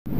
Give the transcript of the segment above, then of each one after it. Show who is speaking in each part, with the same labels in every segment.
Speaker 1: The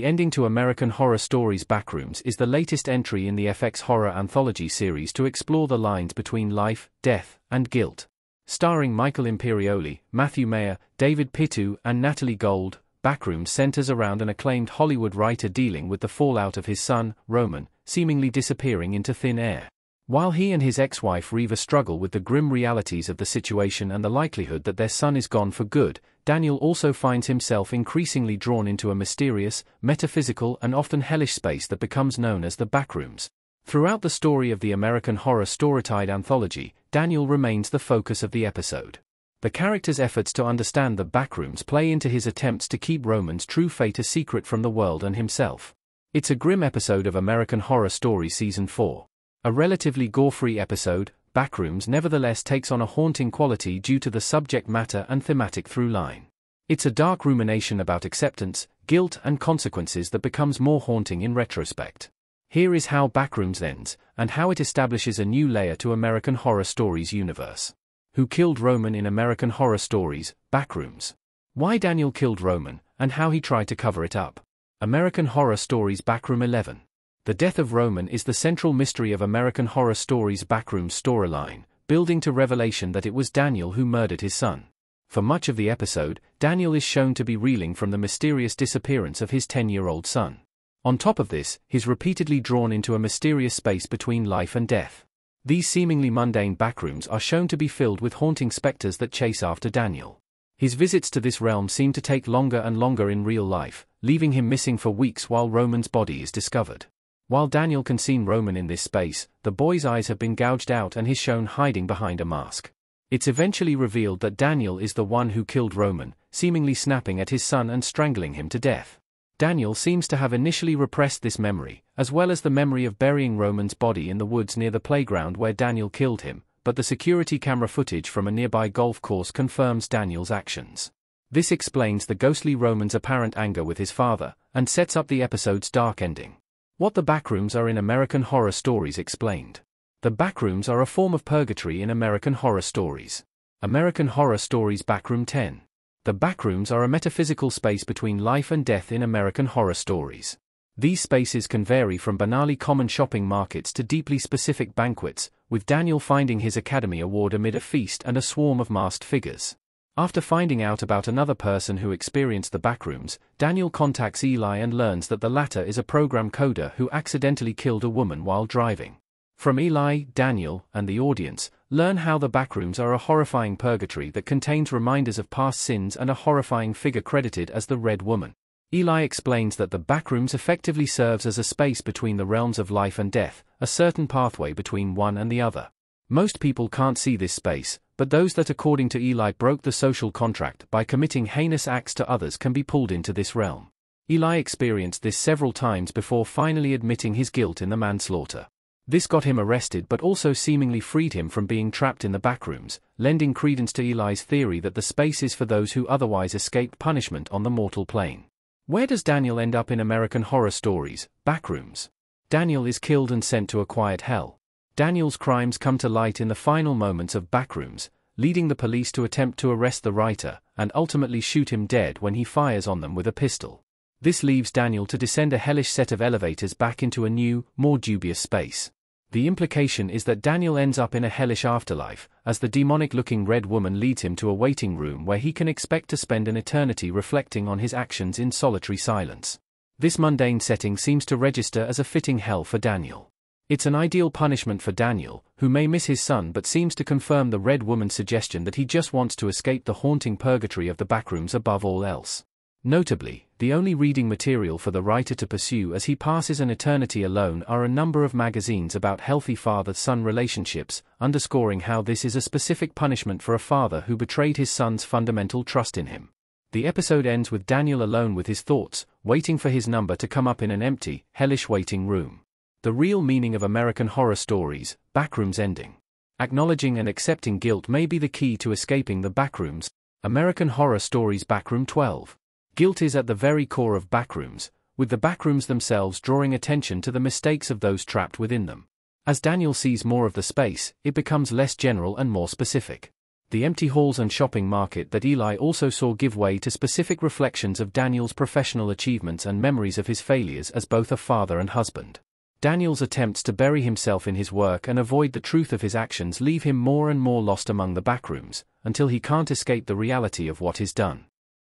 Speaker 1: ending to American Horror Stories Backrooms is the latest entry in the FX horror anthology series to explore the lines between life, death, and guilt. Starring Michael Imperioli, Matthew Mayer, David Pitu, and Natalie Gold, Backrooms centers around an acclaimed Hollywood writer dealing with the fallout of his son, Roman, seemingly disappearing into thin air. While he and his ex-wife Reva struggle with the grim realities of the situation and the likelihood that their son is gone for good, Daniel also finds himself increasingly drawn into a mysterious, metaphysical and often hellish space that becomes known as the Backrooms. Throughout the story of the American Horror Storytide anthology, Daniel remains the focus of the episode. The character's efforts to understand the Backrooms play into his attempts to keep Roman's true fate a secret from the world and himself. It's a grim episode of American Horror Story Season 4. A relatively gore-free episode, Backrooms nevertheless takes on a haunting quality due to the subject matter and thematic through line. It's a dark rumination about acceptance, guilt and consequences that becomes more haunting in retrospect. Here is how Backrooms ends, and how it establishes a new layer to American Horror Stories universe. Who killed Roman in American Horror Stories, Backrooms? Why Daniel killed Roman, and how he tried to cover it up. American Horror Stories Backroom 11. The death of Roman is the central mystery of American Horror Stories Backrooms storyline, building to revelation that it was Daniel who murdered his son. For much of the episode, Daniel is shown to be reeling from the mysterious disappearance of his 10-year-old son. On top of this, he's repeatedly drawn into a mysterious space between life and death. These seemingly mundane backrooms are shown to be filled with haunting specters that chase after Daniel. His visits to this realm seem to take longer and longer in real life, leaving him missing for weeks while Roman's body is discovered. While Daniel can see Roman in this space, the boy's eyes have been gouged out and he's shown hiding behind a mask. It's eventually revealed that Daniel is the one who killed Roman, seemingly snapping at his son and strangling him to death. Daniel seems to have initially repressed this memory, as well as the memory of burying Roman's body in the woods near the playground where Daniel killed him, but the security camera footage from a nearby golf course confirms Daniel's actions. This explains the ghostly Roman's apparent anger with his father, and sets up the episode's dark ending. What the Backrooms are in American Horror Stories explained. The Backrooms are a form of purgatory in American Horror Stories. American Horror Stories Backroom 10. The Backrooms are a metaphysical space between life and death in American Horror Stories. These spaces can vary from banally common shopping markets to deeply specific banquets, with Daniel finding his Academy Award amid a feast and a swarm of masked figures. After finding out about another person who experienced the Backrooms, Daniel contacts Eli and learns that the latter is a program coder who accidentally killed a woman while driving. From Eli, Daniel, and the audience, learn how the Backrooms are a horrifying purgatory that contains reminders of past sins and a horrifying figure credited as the Red Woman. Eli explains that the Backrooms effectively serves as a space between the realms of life and death, a certain pathway between one and the other. Most people can't see this space, but those that according to Eli broke the social contract by committing heinous acts to others can be pulled into this realm. Eli experienced this several times before finally admitting his guilt in the manslaughter. This got him arrested but also seemingly freed him from being trapped in the Backrooms, lending credence to Eli's theory that the space is for those who otherwise escape punishment on the mortal plane. Where does Daniel end up in American Horror Stories, Backrooms? Daniel is killed and sent to a quiet hell. Daniel's crimes come to light in the final moments of Backrooms, leading the police to attempt to arrest the writer, and ultimately shoot him dead when he fires on them with a pistol. This leaves Daniel to descend a hellish set of elevators back into a new, more dubious space. The implication is that Daniel ends up in a hellish afterlife, as the demonic-looking Red Woman leads him to a waiting room where he can expect to spend an eternity reflecting on his actions in solitary silence. This mundane setting seems to register as a fitting hell for Daniel. It's an ideal punishment for Daniel, who may miss his son but seems to confirm the Red Woman's suggestion that he just wants to escape the haunting purgatory of the Backrooms above all else. Notably, the only reading material for the writer to pursue as he passes an eternity alone are a number of magazines about healthy father-son relationships, underscoring how this is a specific punishment for a father who betrayed his son's fundamental trust in him. The episode ends with Daniel alone with his thoughts, waiting for his number to come up in an empty, hellish waiting room. The real meaning of American Horror Stories, Backrooms ending. Acknowledging and accepting guilt may be the key to escaping the Backrooms. American Horror Stories Backroom 12. Guilt is at the very core of Backrooms, with the backrooms themselves drawing attention to the mistakes of those trapped within them. As Daniel sees more of the space, it becomes less general and more specific. The empty halls and shopping market that Eli also saw give way to specific reflections of Daniel's professional achievements and memories of his failures as both a father and husband. Daniel's attempts to bury himself in his work and avoid the truth of his actions leave him more and more lost among the backrooms, until he can't escape the reality of what is done.